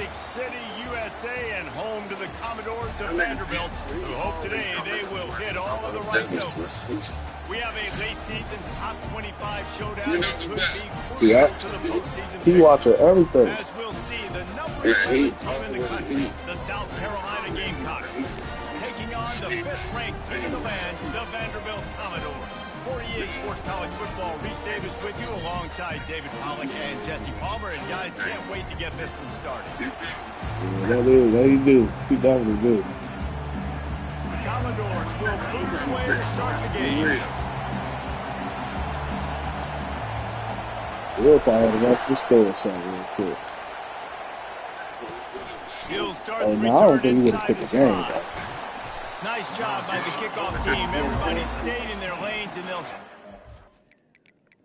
Lake City, USA, and home to the Commodores of Vanderbilt, who hope today they will hit all of the right notes. We have a late season top 25 showdown that could be crucial to the postseason. He watching everything. As we'll see, the number 7 team in the country, the South Carolina Gamecocks, taking on the 5th-ranked team in the land, the Vanderbilt Commodores. 48 Sports College Football, Reese Davis with you alongside David Pollack and Jesse Palmer. And guys, can't wait to get this one started. Yeah, that he do. He definitely do. The Commodores will move their way to start the game. We'll probably have to run to the store or something real quick. Oh, no, I don't think he would have quit the game, though. Nice job by the kickoff team. Everybody stayed in their lanes, and they'll...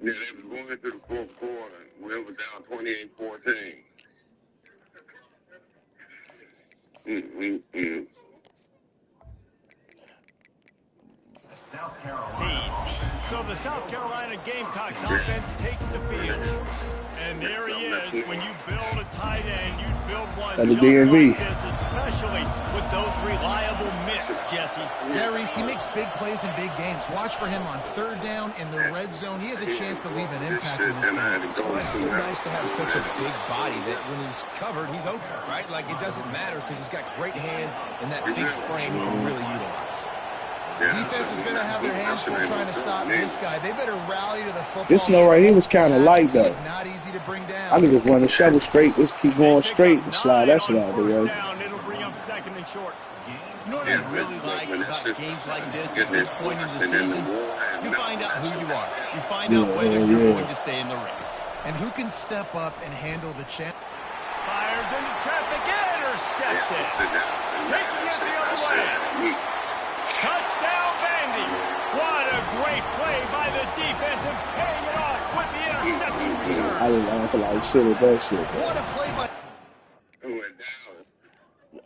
Yeah, they was going into the fourth quarter. We were down 28-14. South Carolina. So the South Carolina Gamecocks offense takes the field. And there he is. When you build a tight end, you build one just like this, especially with those reliable mitts, Jesse. Yeah, Reese, he makes big plays in big games. Watch for him on 3rd down in the red zone. He has a chance to leave an impact in this game. Well, it's so nice to have such a big body that when he's covered, he's open, right? Like, it doesn't matter because he's got great hands and that big frame he can really utilize. Defense is going to have their hands full trying to stop this guy. They better rally to the football. This snow right here was kind of light, though. Not easy to bring down. I can just run the shovel straight, just keep going straight and slide that shit out there, yo. It'll bring up 2nd and short. You know what I really like about games like this at this point in the season? You find out who you are. You find out whether you're going to stay in the race. And who can step up and handle the chance. Fires into traffic, intercepted. Taking it the other way. Touchdown, Vandy. What a great play by the defense and paying it off with the interception return. I was laughing like shit at that shit. What a play by... Who went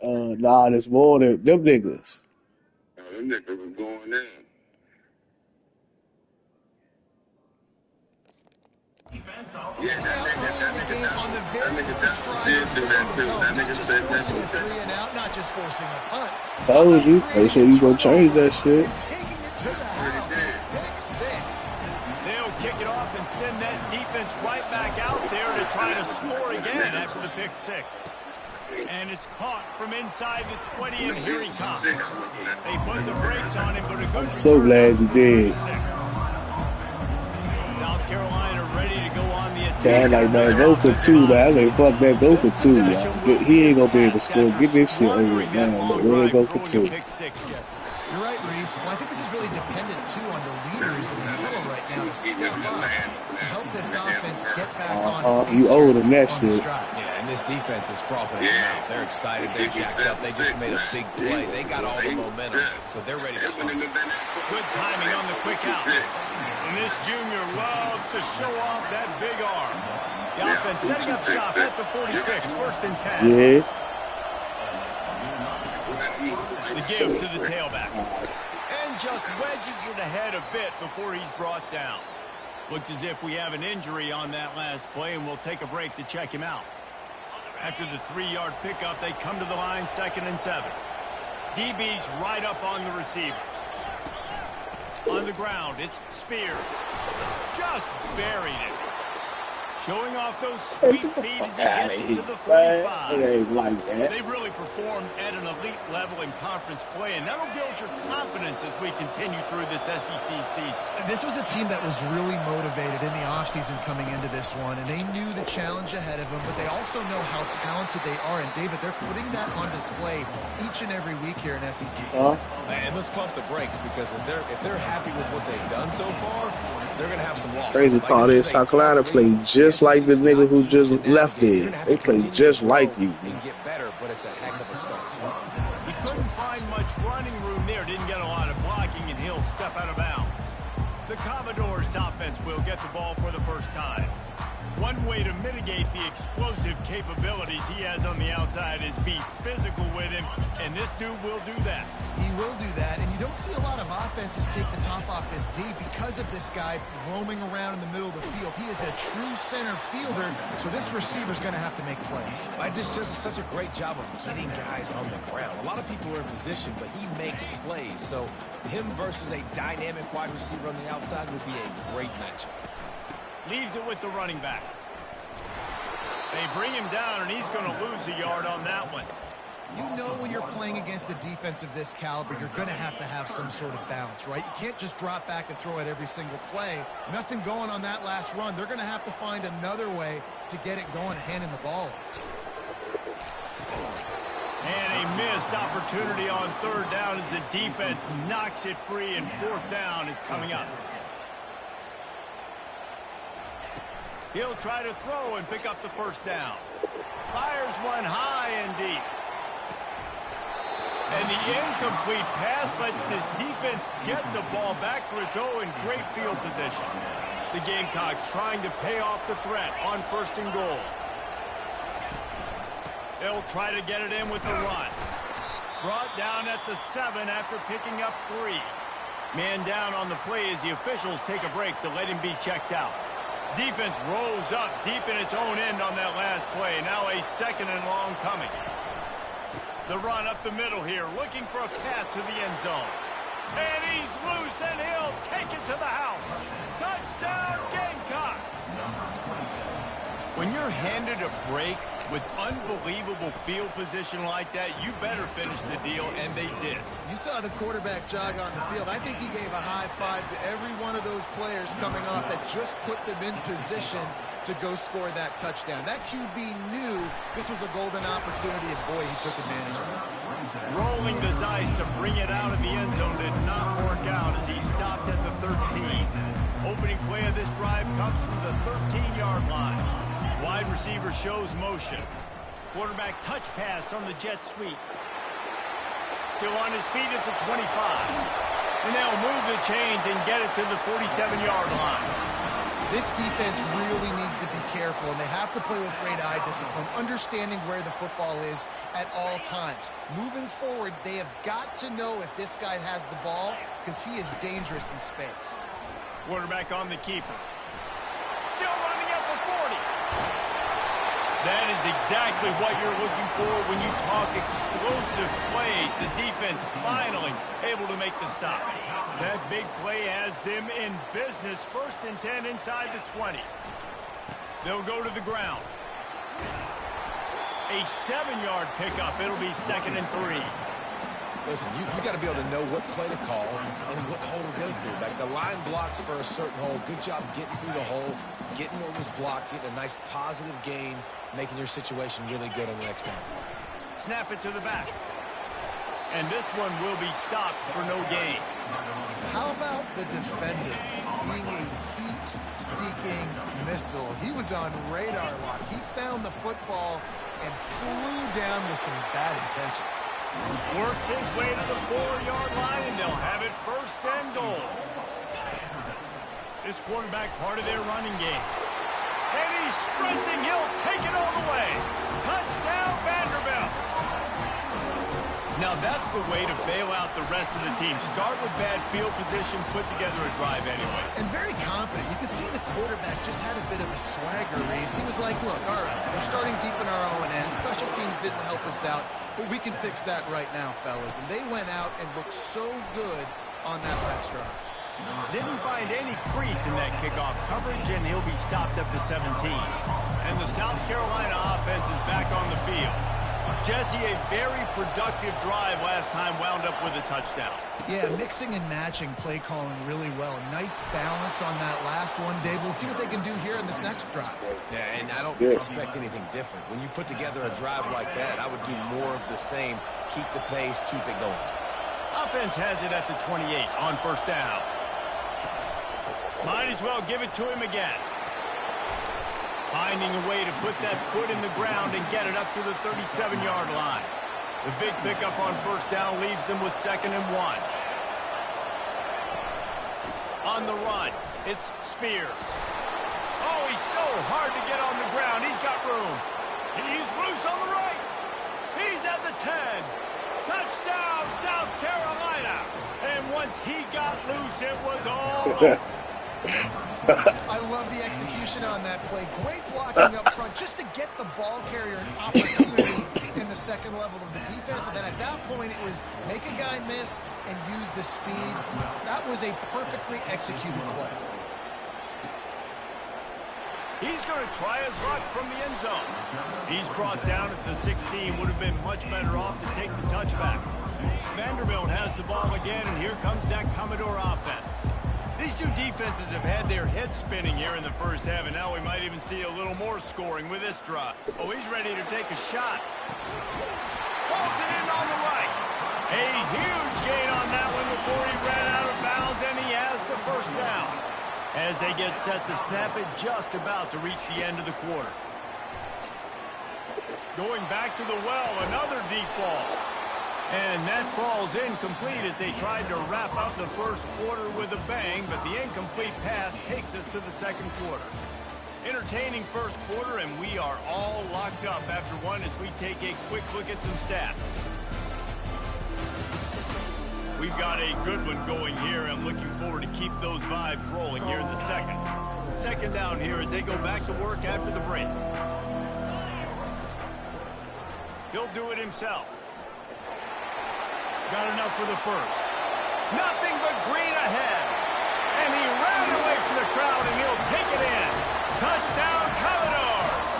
down? Nah, there's more than them niggas. Oh, them niggas was going in. Yeah, that nigga did that too. That nigga said that too. 3 and out, not just forcing a punt. Told you. They said you gonna change that shit. Taking it to the house. Pick 6. They'll kick it off and send that defense right back out there to try to score again after the pick 6. And it's caught from inside the 20, and here he comes. They put the brakes on him, but a good... I'm so glad you did. South Carolina ready to go on the attack. So I'm like, man, go for 2, man. I was like, fuck that, go for 2, y'all. He ain't gonna be able to score. Get this shit over it now. But we're gonna go for 2. You're right, Reese. Well, I think this is really dependent, too, on the leaders in this huddle right now to step up and help this offense get back on. You owe them that shit. Yeah, and this defense is frothing them out. They're excited. They're jacked up. They just made a big play. They got all the momentum, so they're ready to hunt. Good timing on the quick out. And this junior loves to show off that big arm. The offense setting up shop at the 46, 1st and 10. Yeah. The give to the tailback. And just wedges it ahead a bit before he's brought down. Looks as if we have an injury on that last play, and we'll take a break to check him out. After the 3-yard pickup, they come to the line, 2nd and 7. DB's right up on the receivers. On the ground, it's Spears. Just buried it. Showing off those sweet feet as he gets it to the 45. It ain't like that. They've really performed at an elite level in conference play, and that'll build your confidence as we continue through this SEC season. This was a team that was really motivated in the offseason coming into this one, and they knew the challenge ahead of them, but they also know how talented they are. And, David, they're putting that on display each and every week here in SEC. And let's pump the brakes, because if they're happy with what they've done so far, they're going to have some losses. Crazy part is South Carolina played just like the nigga who just left there. They played just like you. They can get better, but it's a heck of a start. He couldn't find much running room there. Didn't get a lot of blocking, and he'll step out of bounds. The Commodores offense will get the ball for the first time. One way to mitigate the explosive capabilities he has on the outside is be physical with him, and this dude will do that. He will do that, and you don't see a lot of offenses take the top off this D because of this guy roaming around in the middle of the field. He is a true center fielder, so this receiver's going to have to make plays. This just is such a great job of getting guys on the ground. A lot of people are in position, but he makes plays, so him versus a dynamic wide receiver on the outside would be a great matchup. Leaves it with the running back. They bring him down, and he's going to lose a yard on that one. You know when you're playing against a defense of this caliber, you're going to have some sort of balance, right? You can't just drop back and throw it every single play. Nothing going on that last run. They're going to have to find another way to get it going, handing the ball. And a missed opportunity on third down as the defense knocks it free, and fourth down is coming up. He'll try to throw and pick up the first down. Fires one high and deep. And the incomplete pass lets this defense get the ball back for its own great field position. The Gamecocks trying to pay off the threat on first and goal. They'll try to get it in with the run. Brought down at the 7 after picking up 3. Man down on the play as the officials take a break to let him be checked out. Defense rolls up deep in its own end on that last play. Now a second and long coming. The run up the middle here, looking for a path to the end zone. And he's loose, and he'll take it to the house. Touchdown, Gamecocks! When you're handed a break with unbelievable field position like that, you better finish the deal, and they did. You saw the quarterback jog on the field. I think he gave a high five to every one of those players coming off that just put them in position to go score that touchdown. That QB knew this was a golden opportunity, and boy, he took advantage of it. Rolling the dice to bring it out of the end zone did not work out as he stopped at the 13. Opening play of this drive comes from the 13-yard line. Wide receiver shows motion. Quarterback touch pass on the jet sweep. Still on his feet at the 25. And they'll move the chains and get it to the 47-yard line. This defense really needs to be careful, and they have to play with great eye discipline, understanding where the football is at all times. Moving forward, they have got to know if this guy has the ball, because he is dangerous in space. Quarterback on the keeper. Still running at the 40. That is exactly what you're looking for when you talk explosive plays. The defense finally able to make the stop. That big play has them in business. 1st and 10 inside the 20. They'll go to the ground. A 7-yard pickup. It'll be 2nd and 3. Listen, you got to be able to know what play to call and what hole to go through. Like the line blocks for a certain hole. Good job getting through the hole, getting what was blocked, getting a nice positive gain, making your situation really good on the next down. Snap it to the back. And this one will be stopped for no gain. How about the defender being a heat-seeking missile? He was on radar lock. He found the football and flew down with some bad intentions. Works his way to the 4-yard line, and they'll have it 1st and goal. This quarterback part of their running game. And he's sprinting. He'll take it all the way. Touchdown, Vanderbilt. Now that's the way to bail out the rest of the team. Start with bad field position, put together a drive anyway. And very confident. You could see the quarterback just had a bit of a swagger race. He was like, look, all right, we're starting deep in our own end. Special teams didn't help us out, but we can fix that right now, fellas. And they went out and looked so good on that last drive. Didn't find any crease in that kickoff coverage, and he'll be stopped at the 17. And the South Carolina offense is back on the field. Jesse, a very productive drive last time, wound up with a touchdown. Yeah, mixing and matching play calling really well. Nice balance on that last one, Dave. We'll see what they can do here in this next drive. Yeah, and I don't expect anything different. When you put together a drive like that, I would do more of the same. Keep the pace, keep it going. Offense has it at the 28 on 1st down. Might as well give it to him again. Finding a way to put that foot in the ground and get it up to the 37-yard line. The big pickup on 1st down leaves them with 2nd and 1. On the run, it's Spears. Oh, he He's so hard to get on the ground. He's got room. He's loose on the right. He's at the 10. Touchdown, South Carolina. And once he got loose, it was all over. I love the execution on that play. Great blocking up front just to get the ball carrier an opportunity in the second level of the defense. And then at that point, it was make a guy miss and use the speed. That was a perfectly executed play. He's going to try his luck from the end zone. He's brought down at the 16. Would have been much better off to take the touchback. Vanderbilt has the ball again, and here comes that Commodore offense. These two defenses have had their heads spinning here in the first half, and now we might even see a little more scoring with this drive. Oh, he's ready to take a shot. Pulls it in on the right. A huge gain on that one before he ran out of bounds, and he has the first down. As they get set to snap it, just about to reach the end of the quarter. Going back to the well, another deep ball. And that falls incomplete as they tried to wrap up the first quarter with a bang, but the incomplete pass takes us to the second quarter. Entertaining first quarter, and we are all locked up after one as we take a quick look at some stats. We've got a good one going here. I'm looking forward to keep those vibes rolling here in the second. Second down here as they go back to work after the break. He'll do it himself. Got enough for the first. Nothing but green ahead. And he ran away from the crowd, and he'll take it in. Touchdown, Commodores!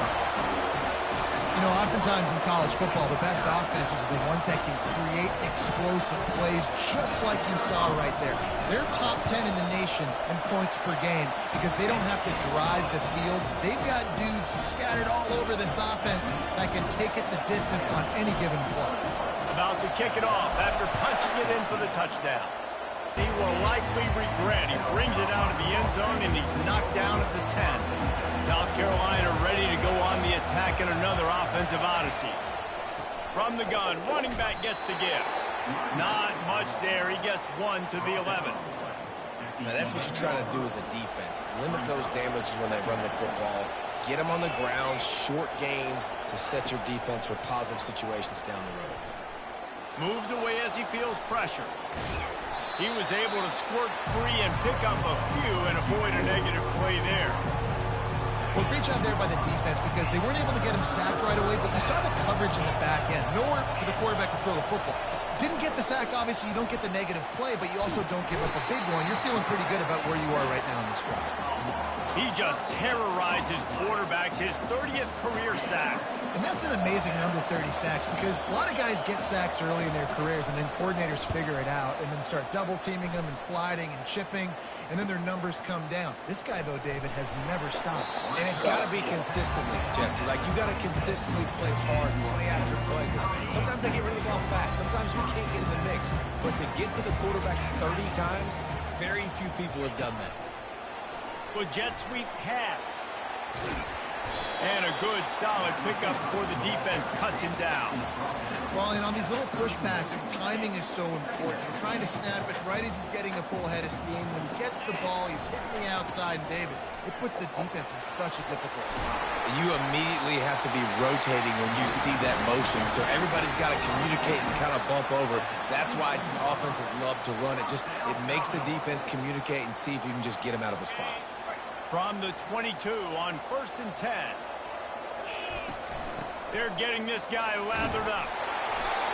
You know, oftentimes in college football, the best offenses are the ones that can create explosive plays, just like you saw right there. They're top 10 in the nation in points per game because they don't have to drive the field. They've got dudes scattered all over this offense that can take it the distance on any given play. About to kick it off after punching it in for the touchdown. He will likely regret. He brings it out of the end zone, and he's knocked down at the 10. South Carolina ready to go on the attack in another offensive odyssey. From the gun, running back gets to give. Not much there. He gets one to the 11. Now that's what you're trying to do as a defense. Limit those damages when they run the football. Get them on the ground, short gains to set your defense for positive situations down the road. Moves away as he feels pressure. He was able to squirt free and pick up a few and avoid a negative play there. Well, great job there by the defense because they weren't able to get him sacked right away, but you saw the coverage in the back end. Nowhere for the quarterback to throw the football. Didn't get the sack, obviously you don't get the negative play, but you also don't give up a big one. You're feeling pretty good about where you are right now in this drive. He just terrorized his quarterbacks, his 30th career sack. And that's an amazing number, 30 sacks, because a lot of guys get sacks early in their careers, and then coordinators figure it out and then start double-teaming them and sliding and chipping, and then their numbers come down. This guy, though, David, has never stopped. And it's got to be consistently, Jesse. Like, you got to consistently play hard, play after play, because sometimes they get rid of the ball fast. Sometimes you can't get in the mix. But to get to the quarterback 30 times, very few people have done that. A jet sweep pass. And a good, solid pickup before the defense cuts him down. Well, and on these little push passes, timing is so important. You're trying to snap it right as he's getting a full head of steam. When he gets the ball, he's hitting the outside, and David, it puts the defense in such a difficult spot. You immediately have to be rotating when you see that motion, so everybody's got to communicate and kind of bump over. That's why offenses love to run it. It makes the defense communicate and see if you can just get them out of a spot. From the 22 on 1st and 10. They're getting this guy lathered up.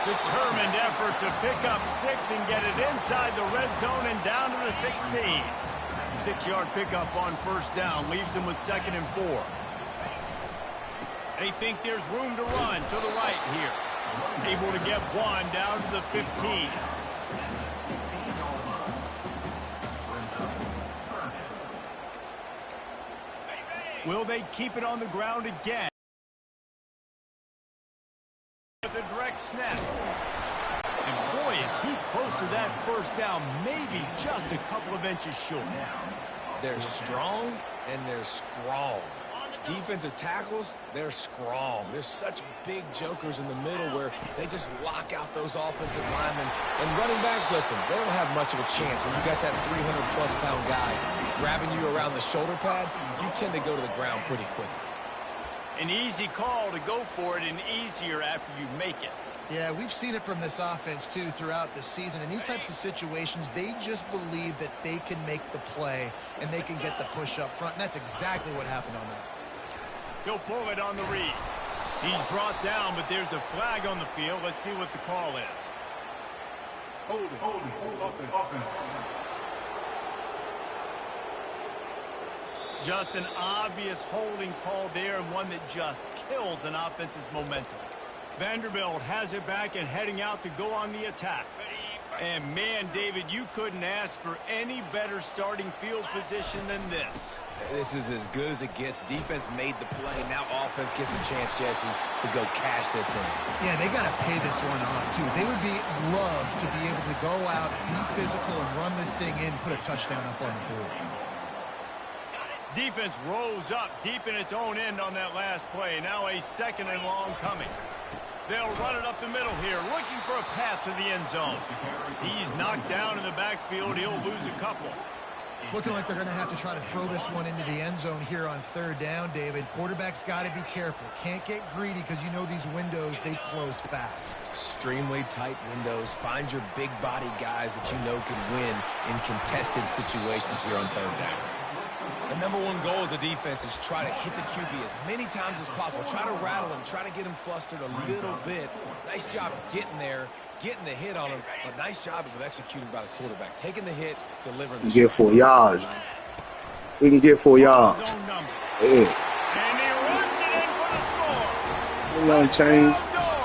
Determined effort to pick up 6 and get it inside the red zone and down to the 16. 6-yard pickup on first down leaves them with 2nd and 4. They think there's room to run to the right here. Able to get one down to the 15. Will they keep it on the ground again? With a direct snap. And boy, is he close to that first down, maybe just a couple of inches short. They're strong and they're strong. Defensive tackles, they're strong. There's such big jokers in the middle where they just lock out those offensive linemen. And running backs, listen, they don't have much of a chance when you got that 300-plus pound guy grabbing you around the shoulder pad, you tend to go to the ground pretty quickly. An easy call to go for it and easier after you make it. Yeah, we've seen it from this offense, too, throughout the season. In these types of situations, they just believe that they can make the play and they can get the push up front, and that's exactly what happened on that. He'll pull it on the read. He's brought down, but there's a flag on the field. Let's see what the call is. Hold it. Offense. Just an obvious holding call there, and one that just kills an offense's momentum. Vanderbilt has it back and heading out to go on the attack. And man, David, you couldn't ask for any better starting field position than this. This is as good as it gets. Defense made the play. Now offense gets a chance, Jesse, to go cash this in. Yeah, they got to pay this one off, too. They would love to be able to go out, be physical, and run this thing in, put a touchdown up on the board. Defense rose up deep in its own end on that last play. Now a 2nd and long coming. They'll run it up the middle here, looking for a path to the end zone. He's knocked down in the backfield. He'll lose a couple. It's looking like they're going to have to try to throw this one into the end zone here on 3rd down, David. Quarterback's got to be careful. Can't get greedy because you know these windows, they close fast. Extremely tight windows. Find your big body guys that you know can win in contested situations here on 3rd down. The #1 goal as a defense is try to hit the QB as many times as possible. Try to rattle him. Try to get him flustered a little bit. Nice job getting there, getting the hit on him. But nice job of executing by the quarterback. Taking the hit, delivering the Get 4 yards. We can get 4 yards. Yeah. And he runs it in for the score. Line change.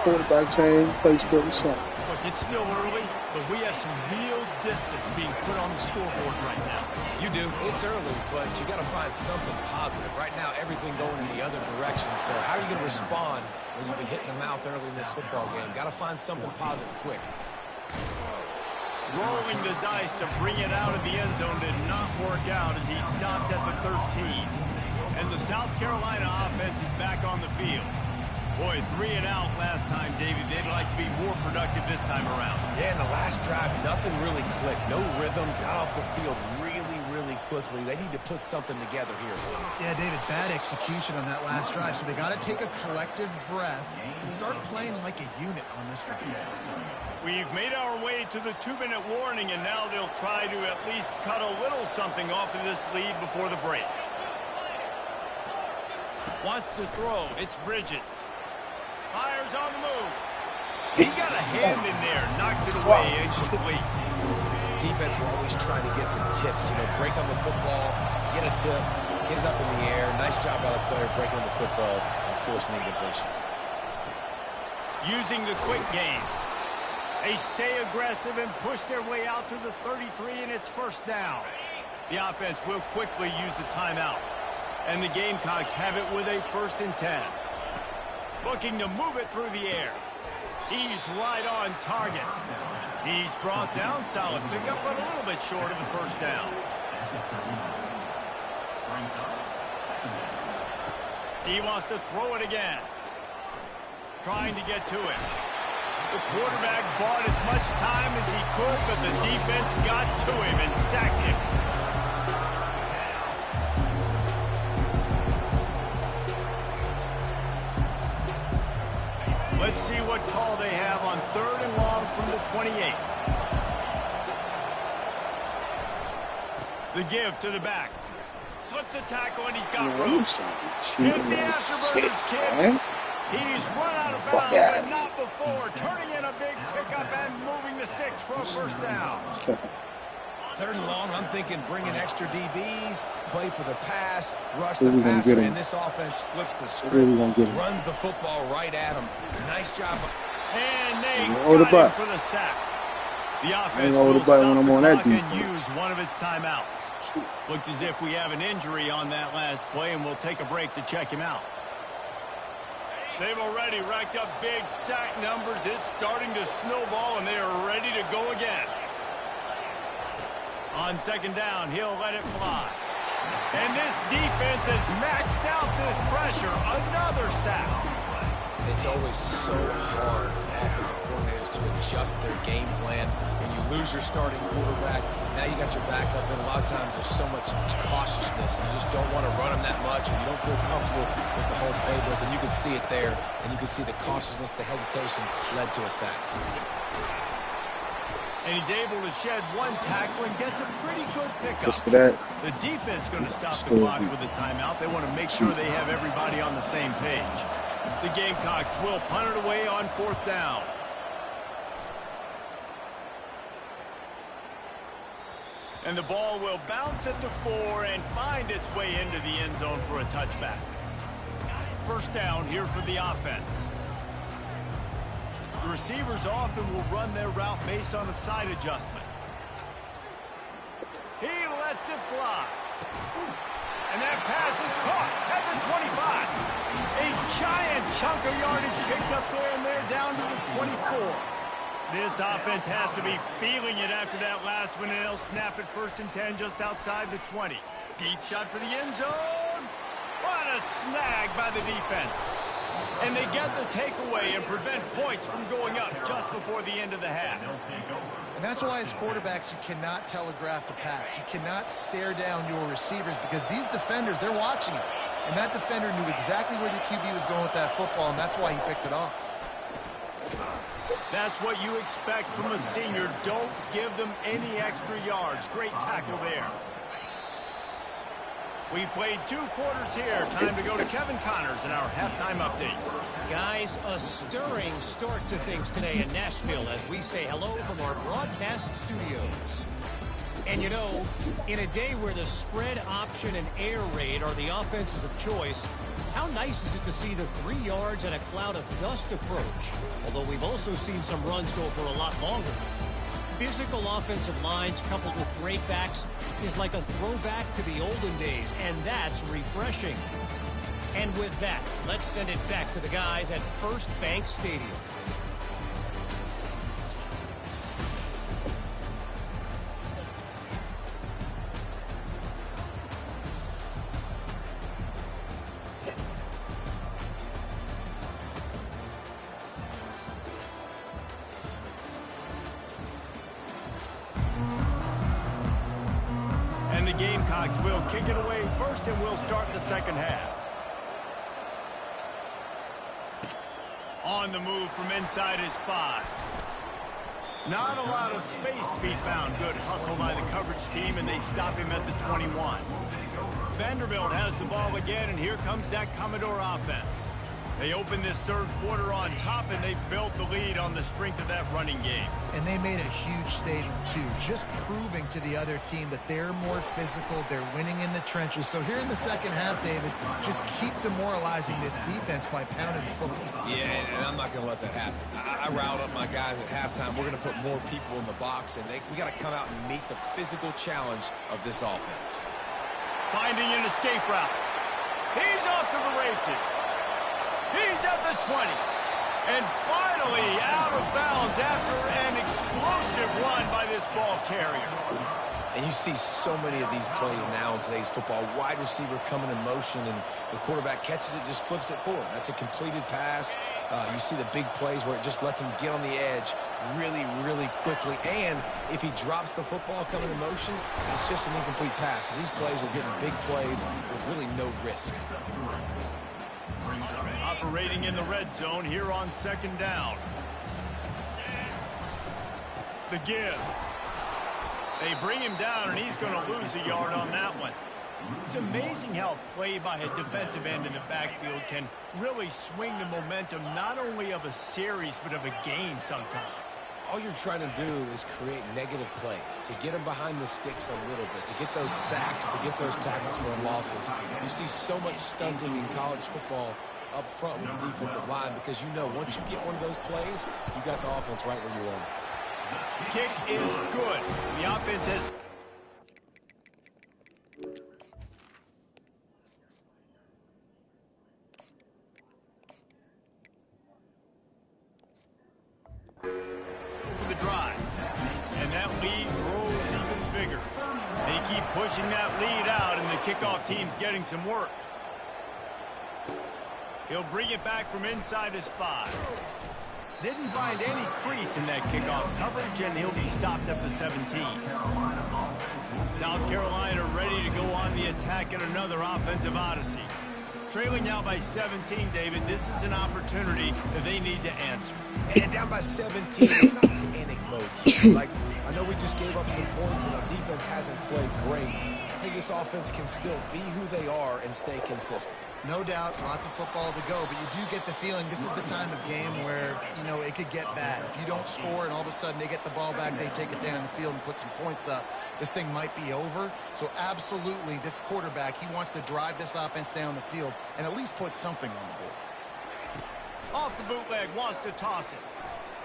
Quarterback change. Play still the shot. Look, it's still early, but we have some real distance being put on the scoreboard right now. You do. It's early, but you got to find something positive. Right now, everything going in the other direction. So how are you going to respond when you've been hit in the mouth early in this football game? Got to find something positive quick. Rolling the dice to bring it out of the end zone did not work out as he stopped at the 13. And the South Carolina offense is back on the field. Boy, 3 and out last time, David. They'd like to be more productive this time around. Yeah, in the last drive, nothing really clicked. No rhythm. Got off the field really quickly. They need to put something together here. Yeah, David, bad execution on that last drive. So they got to take a collective breath and start playing like a unit on this drive. We've made our way to the 2-minute warning, and now they'll try to at least cut a little something off of this lead before the break. Wants to throw. It's Bridges. Fires on the move. He got a hand in there. Knocks it away. Incomplete. Defense, we're always trying to get some tips. You know, break on the football, get a tip, get it up in the air. Nice job by the player breaking on the football and forcing the incompletion. Using the quick game. They stay aggressive and push their way out to the 33, and it's 1st down. The offense will quickly use a timeout. And the Gamecocks have it with a 1st and 10. Looking to move it through the air. He's right on target. He's brought down. Solid pickup, but a little bit short of the 1st down. He wants to throw it again. Trying to get to it. The quarterback bought as much time as he could, but the defense got to him and sacked him. Let's see what call they have on 3rd and long from the 28. The give to the back. Slips a tackle, and he's got room. Hit the afterburners, kid. He's run out of bounds, but not before. Turning in a big pickup and moving the sticks for a 1st down. 3rd and long, I'm thinking bring in extra DBs, play for the pass, rush the passer, and this offense flips the script, runs the football right at him. Nice job. And they got him for the sack. The offense will stop the clock and use one of its timeouts. Looks as if we have an injury on that last play, and we'll take a break to check him out. They've already racked up big sack numbers. It's starting to snowball, and they are ready to go again. On 2nd down, he'll let it fly. And this defense has maxed out this pressure. Another sack. It's always so hard for offensive coordinators to adjust their game plan. When you lose your starting quarterback, now you got your backup, and a lot of times there's so much cautiousness, and you just don't want to run them that much, or you don't feel comfortable with the whole playbook, and you can see it there, and you can see the cautiousness, the hesitation led to a sack. And he's able to shed one tackle and gets a pretty good pickup. Just for that. The defense going to stop the clock with a timeout. They want to make sure they have everybody on the same page. The Gamecocks will punt it away on 4th down. And the ball will bounce at the 4 and find its way into the end zone for a touchback. 1st down here for the offense. The receivers often will run their route based on a side adjustment. He lets it fly. And that pass is caught at the 25. A giant chunk of yardage picked up there, and they're down to the 24. This offense has to be feeling it after that last one, and they'll snap it 1st and 10 just outside the 20. Deep shot for the end zone. What a snag by the defense. And they get the takeaway and prevent points from going up just before the end of the half. And that's why as quarterbacks you cannot telegraph the pass. You cannot stare down your receivers because these defenders, they're watching it. And that defender knew exactly where the QB was going with that football, and that's why he picked it off. That's what you expect from a senior. Don't give them any extra yards. Great tackle there. We've played 2 quarters here. Time to go to Kevin Connors in our halftime update. Guys, a stirring start to things today in Nashville as we say hello from our broadcast studios. And you know, in a day where the spread option and air raid are the offenses of choice, how nice is it to see the 3 yards and a cloud of dust approach? Although we've also seen some runs go for a lot longer. Physical offensive lines coupled with great backs is like a throwback to the olden days, and that's refreshing. And with that, let's send it back to the guys at First Bank Stadium. The Gamecocks will kick it away first, and we'll start the 2nd half. On the move from inside his 5. Not a lot of space to be found. Good hustle by the coverage team, and they stop him at the 21. Vanderbilt has the ball again, and here comes that Commodore offense. They opened this 3rd quarter on top, and they built the lead on the strength of that running game. And they made a huge statement, too, just proving to the other team that they're more physical, they're winning in the trenches. So here in the 2nd half, David, just keep demoralizing this defense by pounding the football. Yeah, and I'm not going to let that happen. I riled up my guys at halftime. We're going to put more people in the box, and we got to come out and meet the physical challenge of this offense. Finding an escape route. He's off to the races. He's at the 20. And finally out of bounds after an explosive run by this ball carrier. And you see so many of these plays now in today's football. Wide receiver coming in motion, and the quarterback catches it, just flips it forward. That's a completed pass. You see the big plays where it just lets him get on the edge really, really quickly. And if he drops the football coming in motion, it's just an incomplete pass. So these plays are getting big plays with really no risk. Operating in the red zone here on 2nd down. The give. They bring him down, and he's going to lose a yard on that one. It's amazing how a play by a defensive end in the backfield can really swing the momentum not only of a series but of a game sometimes. All you're trying to do is create negative plays, to get them behind the sticks a little bit, to get those sacks, to get those tackles for losses. You see so much stunting in college football up front with the defensive line because you know once you get one of those plays, you got the offense right where you want it. Kick is good. The offense has... for the drive. And that lead grows even bigger. They keep pushing that lead out, and the kickoff team's getting some work. He'll bring it back from inside his 5. Didn't find any crease in that kickoff coverage, and he'll be stopped at the 17. South Carolina ready to go on the attack in another offensive odyssey. Trailing now by 17, David. This is an opportunity that they need to answer. And down by 17, it's not panic mode yet. Like, I know we just gave up some points and our defense hasn't played great. I think this offense can still be who they are and stay consistent. No doubt, lots of football to go, but you do get the feeling this is the time of game where, you know, it could get bad. If you don't score and all of a sudden they get the ball back, they take it down the field and put some points up, this thing might be over. So absolutely, this quarterback, he wants to drive this offense down the field and at least put something on the board. Off the bootleg, wants to toss it.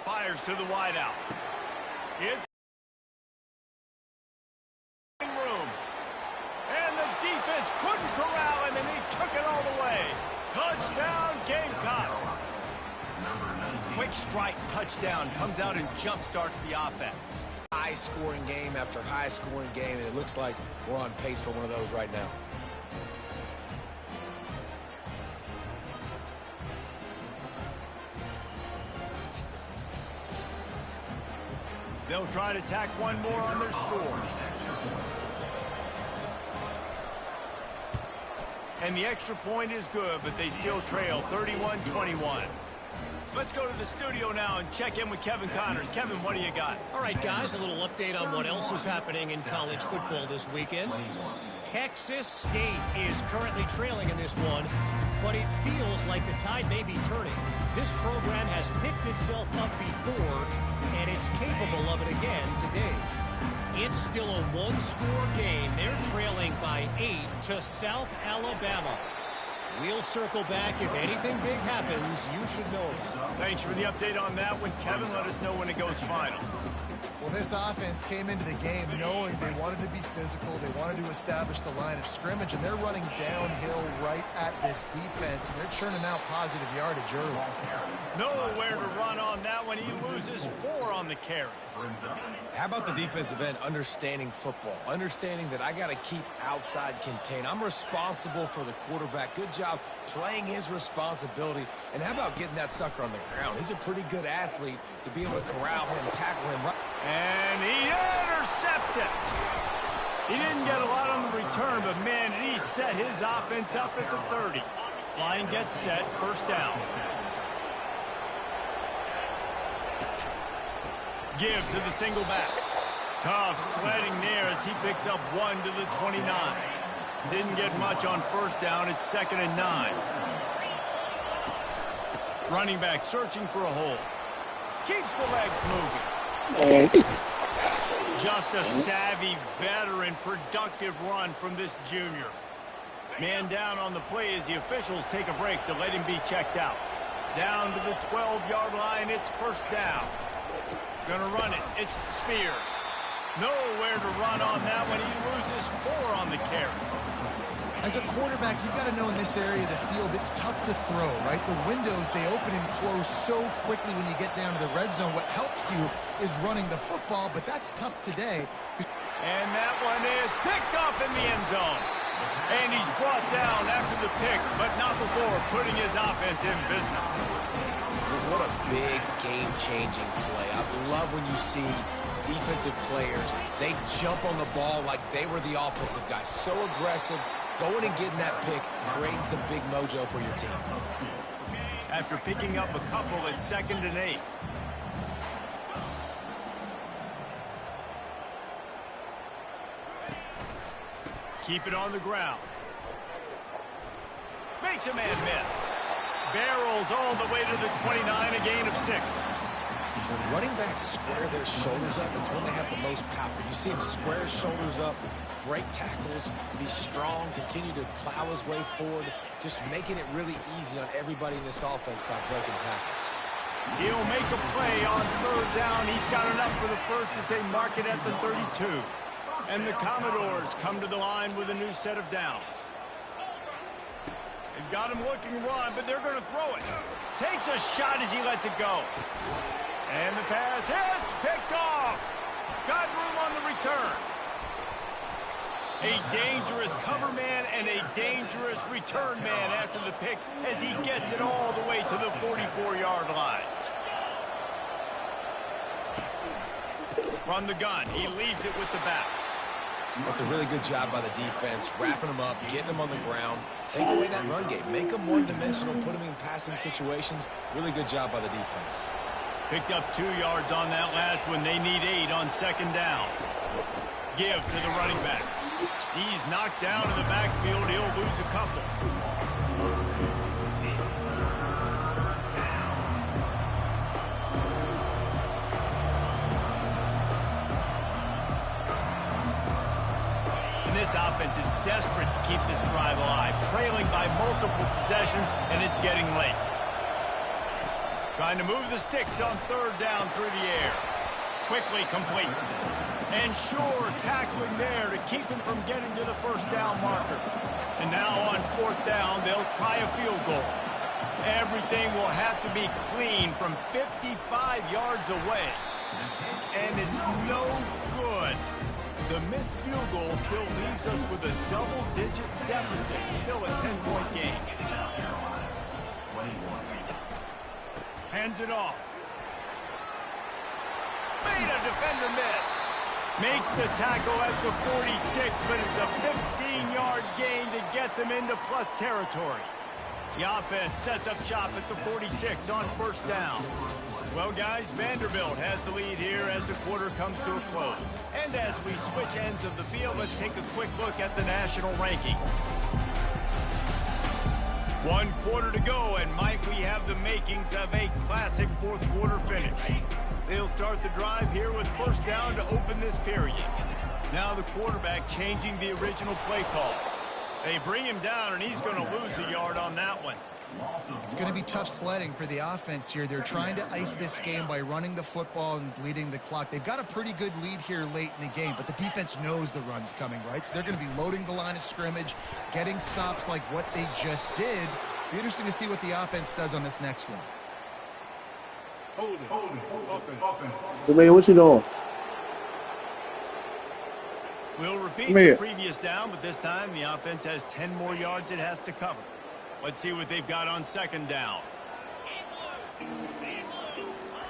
Fires to the wideout. It's room. And the defense couldn't corral him, and he took it all the way. Touchdown, Gamecocks. Quick strike touchdown comes out and jump-starts the offense. High-scoring game after high-scoring game, and it looks like we're on pace for one of those right now. They'll try to tack one more on their score. And the extra point is good, but they still trail 31-21. Let's go to the studio now and check in with Kevin Connors. Kevin, what do you got? All right, guys, a little update on what else is happening in college football this weekend. Texas State is currently trailing in this one, but it feels like the tide may be turning. This program has picked itself up before, and it's capable of it again today. It's still a one-score game. They're trailing by 8 to South Alabama. We'll circle back. If anything big happens, you should know about it. Thanks for the update on that one, Kevin. Let us know when it goes final. Well, this offense came into the game knowing they wanted to be physical. They wanted to establish the line of scrimmage, and they're running downhill right at this defense, and they're churning out positive yardage early. Nowhere to run on that one. He loses 4 on the carry. How about the defensive end understanding football, understanding that I got to keep outside contain. I'm responsible for the quarterback. Good job playing his responsibility. And how about getting that sucker on the ground? He's a pretty good athlete to be able to corral him, tackle him. And he intercepts it. He didn't get a lot on the return, but, man, he set his offense up at the 30. Line gets set, first down. Give to the single back. Tough sledding there as he picks up 1 to the 29. Didn't get much on first down. It's 2nd and 9. Running back searching for a hole. Keeps the legs moving. Just a savvy, veteran, productive run from this junior. Man down on the play as the officials take a break to let him be checked out. Down to the 12-yard line. It's first down. Gonna run it. It's Spears. Nowhere to run on that one. He loses 4 on the carry. As a quarterback, you've got to know in this area of the field, it's tough to throw, right? The windows, they open and close so quickly when you get down to the red zone. What helps you is running the football, but that's tough today. And that one is picked off in the end zone. And he's brought down after the pick, but not before putting his offense in business. What a big game-changing play. I love when you see defensive players, they jump on the ball like they were the offensive guys. So aggressive, going and getting that pick, creating some big mojo for your team. After picking up a couple at 2nd and 8. Keep it on the ground. Makes a man miss. Barrels all the way to the 29, a gain of 6. When running backs square their shoulders up, it's when they have the most power. You see him square his shoulders up, break tackles, be strong, continue to plow his way forward, just making it really easy on everybody in this offense by breaking tackles. He'll make a play on 3rd down. He's got enough for the first as they mark it at the 32. And the Commodores come to the line with a new set of downs. They've got him looking run, but they're going to throw it. Takes a shot as he lets it go. And the pass hits, picked off. Got room on the return. A dangerous cover man and a dangerous return man after the pick as he gets it all the way to the 44-yard line. From the gun, he leaves it with the back. That's a really good job by the defense, wrapping them up, getting them on the ground, take away that run game, make them one-dimensional, put them in passing situations. Really good job by the defense. Picked up 2 yards on that last one. They need 8 on second down. Give to the running back. He's knocked down in the backfield. He'll lose a couple. And this offense is desperate to keep this drive alive, trailing by multiple possessions, and it's getting late. Trying to move the sticks on third down through the air. Quickly complete. And sure, tackling there to keep him from getting to the first down marker. And now on fourth down, they'll try a field goal. Everything will have to be clean from 55 yards away. And it's no good. The missed field goal still leaves us with a double-digit deficit. Still a 10-point game. Hands it off. Made a defender miss. Makes the tackle at the 46, but it's a 15-yard gain to get them into plus territory. The offense sets up shop at the 46 on first down. Well, guys, Vanderbilt has the lead here as the quarter comes to a close. And as we switch ends of the field, let's take a quick look at the national rankings. 1 quarter to go, and Mike, we have the makings of a classic fourth quarter finish. They'll start the drive here with first down to open this period. Now the quarterback changing the original play call. They bring him down, and he's going to lose a yard on that one. It's going to be tough sledding for the offense here. They're trying to ice this game by running the football and bleeding the clock. They've got a pretty good lead here late in the game, but the defense knows the run's coming, right? So they're going to be loading the line of scrimmage, getting stops like what they just did. Be interesting to see what the offense does on this next one. Hold it. Offense. Hey, man, what you doing? We'll repeat the previous down, but this time the offense has 10 more yards it has to cover. Let's see what they've got on second down.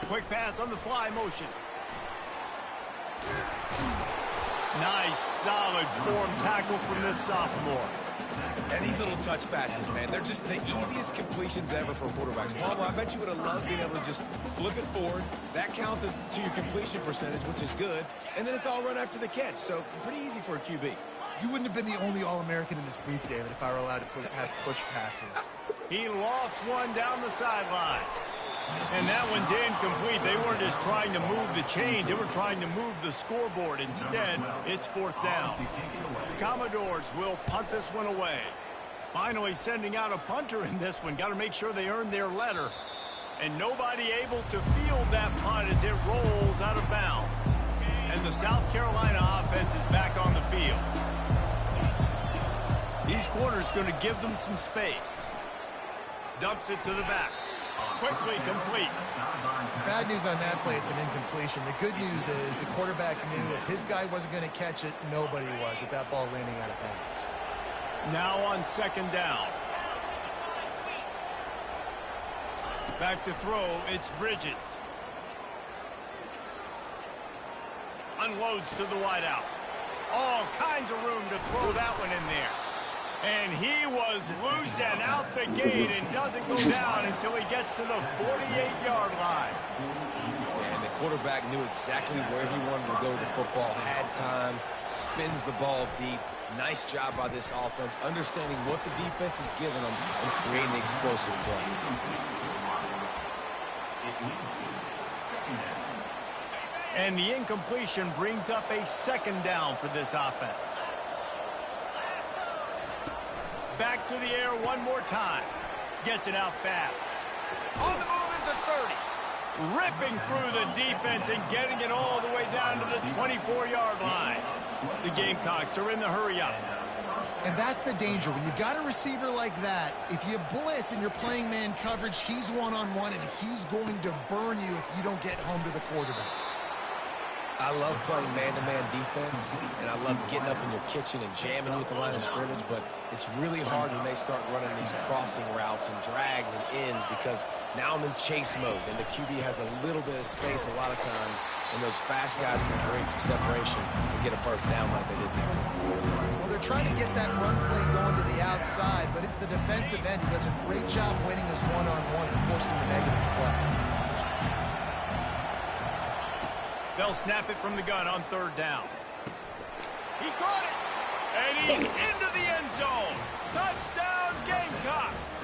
Quick pass on the fly motion. Nice, solid form tackle from this sophomore. And these little touch passes, man, they're just the easiest completions ever for quarterbacks. Palmer, I bet you would have loved being able to just flip it forward. That counts as to your completion percentage, which is good. And then it's all run after the catch, so pretty easy for a QB. You wouldn't have been the only All-American in this booth, David, if I were allowed to have push passes. He lost one down the sideline. And that one's incomplete. They weren't just trying to move the chains. They were trying to move the scoreboard. Instead, it's fourth down. The Commodores will punt this one away. Finally sending out a punter in this one. Got to make sure they earn their letter. And nobody able to field that punt as it rolls out of bounds. And the South Carolina offense is back on the field. These corners going to give them some space. Dumps it to the back. Quickly complete. Bad news on that play, it's an incompletion. The good news is the quarterback knew if his guy wasn't going to catch it, nobody was with that ball landing out of bounds. Now on second down. Back to throw, it's Bridges. Unloads to the wideout. All kinds of room to throw that one in there. And he was loose and out the gate and doesn't go down until he gets to the 48-yard line. And the quarterback knew exactly where he wanted to go with the football, had time, spins the ball deep. Nice job by this offense, understanding what the defense is giving them and creating the explosive play. And the incompletion brings up a second down for this offense. Back to the air one more time. Gets it out fast. On the move is the 30. Ripping through the defense and getting it all the way down to the 24-yard line. The Gamecocks are in the hurry-up. And that's the danger. When you've got a receiver like that, if you blitz and you're playing man coverage, he's one-on-one, and he's going to burn you if you don't get home to the quarterback. I love playing man-to-man defense, and I love getting up in your kitchen and jamming you at the line of scrimmage, but it's really hard when they start running these crossing routes and drags and ends because now I'm in chase mode, and the QB has a little bit of space a lot of times, and those fast guys can create some separation and get a first down like they did there. Well, they're trying to get that run play going to the outside, but it's the defensive end who does a great job winning his one-on-one and forcing the negative play. They'll snap it from the gun on third down. He caught it! And he's into the end zone! Touchdown, Gamecocks!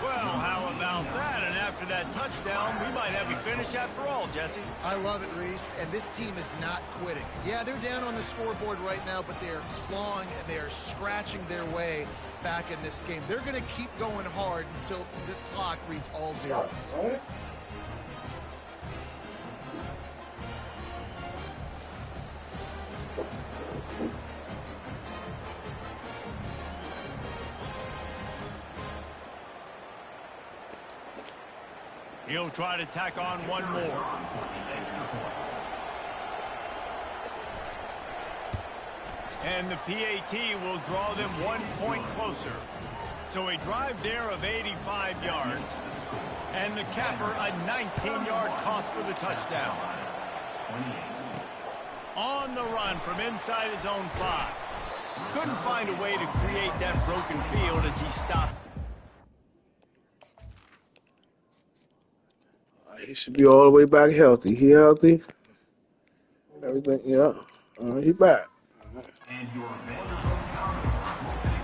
Well, how about that? And after that touchdown, we might have a finish after all, Jesse. I love it, Reese, and this team is not quitting. Yeah, they're down on the scoreboard right now, but they are clawing and they are scratching their way back in this game. They're going to keep going hard until this clock reads all zeros. He'll try to tack on one more. And the PAT will draw them 1 point closer. So a drive there of 85 yards. And the capper, a 19-yard toss for the touchdown. On the run from inside his own 5. Couldn't find a way to create that broken field as he stopped. He should be all the way back healthy. He healthy? Everything, yeah. He back.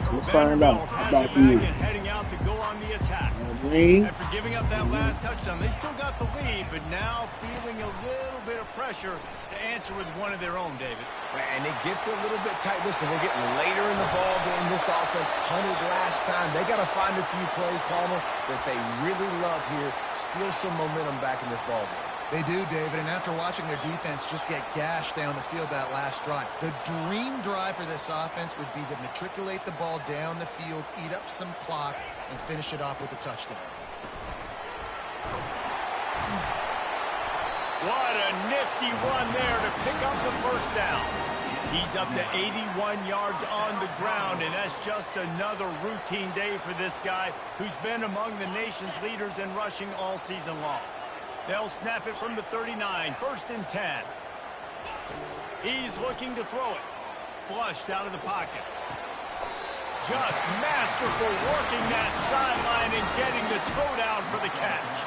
So let's find out about you. Heading out to go on the attack. Green. After giving up that last touchdown, they still got the lead, but now feeling a little bit of pressure to answer with one of their own, David. And it gets a little bit tight. Listen, we're getting later in the ball game. This offense punted last time. They got to find a few plays, Palmer, that they really love here. Steal some momentum back in this ball game. They do, David, and after watching their defense just get gashed down the field that last drive, the dream drive for this offense would be to matriculate the ball down the field, eat up some clock, and finish it off with a touchdown. What a nifty run there to pick up the first down. He's up to 81 yards on the ground, and that's just another routine day for this guy who's been among the nation's leaders in rushing all season long. They'll snap it from the 39, 1st and 10. He's looking to throw it. Flushed out of the pocket. Just masterful working that sideline and getting the toe down for the catch.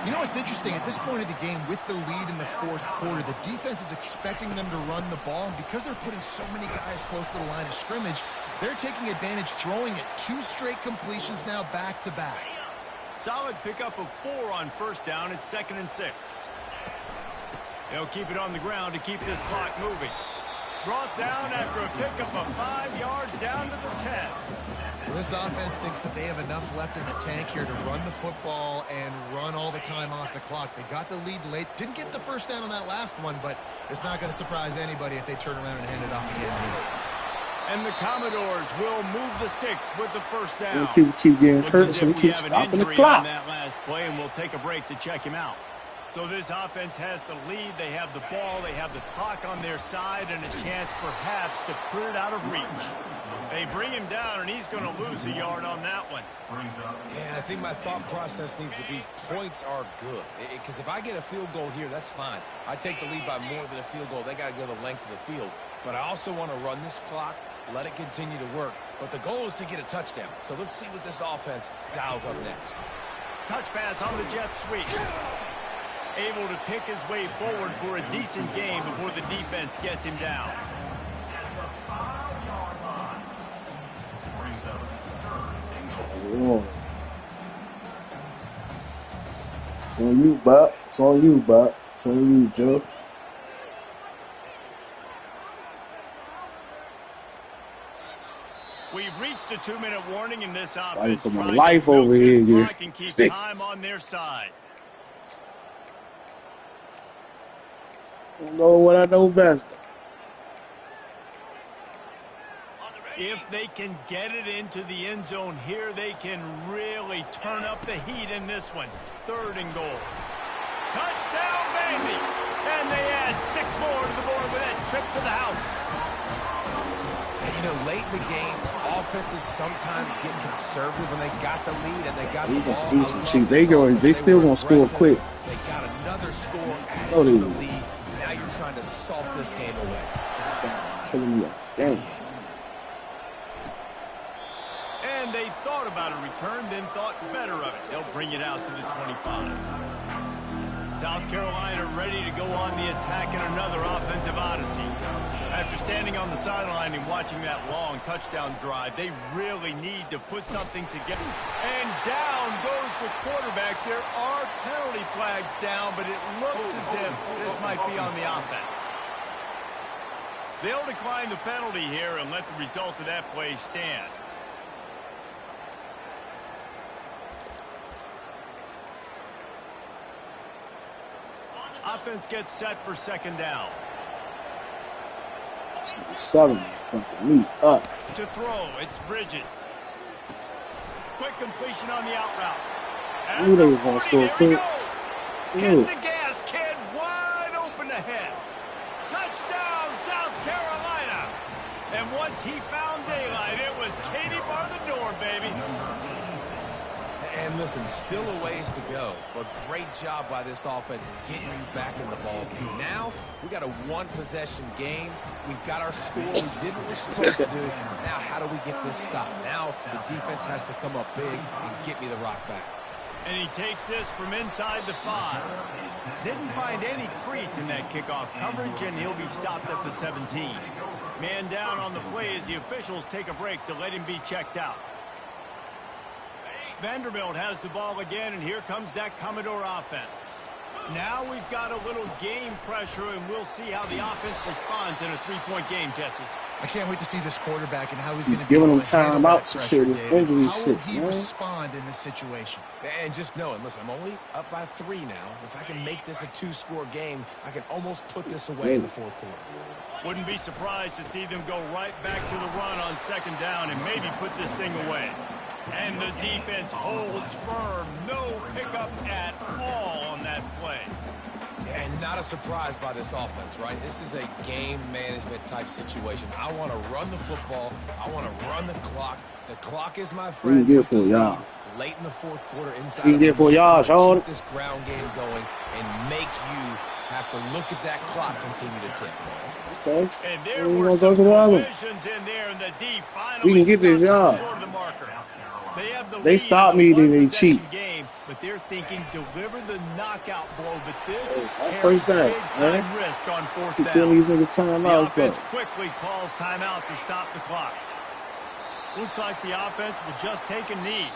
You know what's interesting? At this point of the game, with the lead in the fourth quarter, the defense is expecting them to run the ball, and because they're putting so many guys close to the line of scrimmage, they're taking advantage, throwing it 2 straight completions now back-to-back. Solid pickup of 4 on first down. It's 2nd and 6. They'll keep it on the ground to keep this clock moving. Brought down after a pickup of 5 yards down to the 10. Well, this offense thinks that they have enough left in the tank here to run the football and run all the time off the clock. They got the lead late. Didn't get the first down on that last one, but it's not going to surprise anybody if they turn around and hand it off again here. And the Commodores will move the sticks with the first down. People keep getting hurt, so we keep stopping the clock. On that last play, and we'll take a break to check him out. So this offense has the lead. They have the ball. They have the clock on their side and a chance perhaps to put it out of reach. They bring him down, and he's going to lose a yard on that one. Yeah, I think my thought process needs to be points are good. Because if I get a field goal here, that's fine. I take the lead by more than a field goal. They got to go the length of the field. But I also want to run this clock, let it continue to work. But the goal is to get a touchdown. So let's see what this offense dials up next. Touch pass on the jet sweep. Able to pick his way forward for a decent game before the defense gets him down. It's on you, Bob. It's on you, Bob. It's on you, Joe. We've reached the 2-minute warning in this offense. Fighting for my life over here against and keep sticks. time on their side. I know what I know best. If they can get it into the end zone here, they can really turn up the heat in this one. 3rd and goal. Touchdown, babies. And they add 6 more to the board with that trip to the house. And, you know, late in the games, offenses sometimes get conservative when they got the lead and they got the ball. They still gonna score quick. They got another score added Oh, to they the will. lead. Now you're trying to salt this game away. Killing me. Dang. And they thought about a return, then thought better of it. They'll bring it out to the 25. South Carolina ready to go on the attack in another offensive odyssey. After standing on the sideline and watching that long touchdown drive, they really need to put something together. And down goes the quarterback. There are penalty flags down, but it looks as if this might be on the offense. They'll decline the penalty here and let the result of that play stand. Offense gets set for second down. 7 fucking me up. To throw, it's Bridges. Quick completion on the out route. I knew they was gonna score quick. Hit the gas, kid. Wide open ahead. Touchdown, South Carolina. And once he found daylight, it was Katie bar the door, baby. And listen, still a ways to go, but great job by this offense getting you back in the ball game. Now, we got a one-possession game. We've got our score. We did what we're supposed to do. Now, how do we get this stopped? Now, the defense has to come up big and get me the rock back. And he takes this from inside the 5. Didn't find any crease in that kickoff coverage, and he'll be stopped at the 17. Man down on the play as the officials take a break to let him be checked out. Vanderbilt has the ball again, and here comes that Commodore offense. Now we've got a little game pressure, and we'll see how the offense responds in a 3-point game, Jesse. I can't wait to see this quarterback and how he's going to Giving able him to handle time that out to pressure, share this David. injury How shit, will he man. respond in this situation? And just knowing, listen, I'm only up by 3 now. If I can make this a 2-score game, I can almost put this away in the 4th quarter. Wouldn't be surprised to see them go right back to the run on second down and maybe put this thing away. And the defense holds firm. No pickup at all on that play. And not a surprise by this offense, right? This is a game management type situation. I want to run the football. I want to run the clock. The clock is my friend. We can get 4 yards. Late in the 4th quarter, inside. We can get 4 yards, Sean. Keep this ground game going and make you have to look at that clock continue to tick. Okay. And there were some collisions in there, and the D finally We can get this yard. short of the marker. They stopped me, then they cheat. Game, but they're thinking deliver the knockout blow, but this First down, big-time man. risk on 4th Keep down. killing these niggas The timeouts, offense though. quickly calls timeout to stop the clock. Looks like the offense will just take a knee.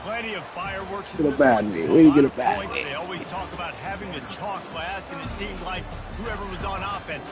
Plenty of fireworks. Get a bad knee. Way to get a bad knee. They always talk about having the chalk last, and it seemed like whoever was on offense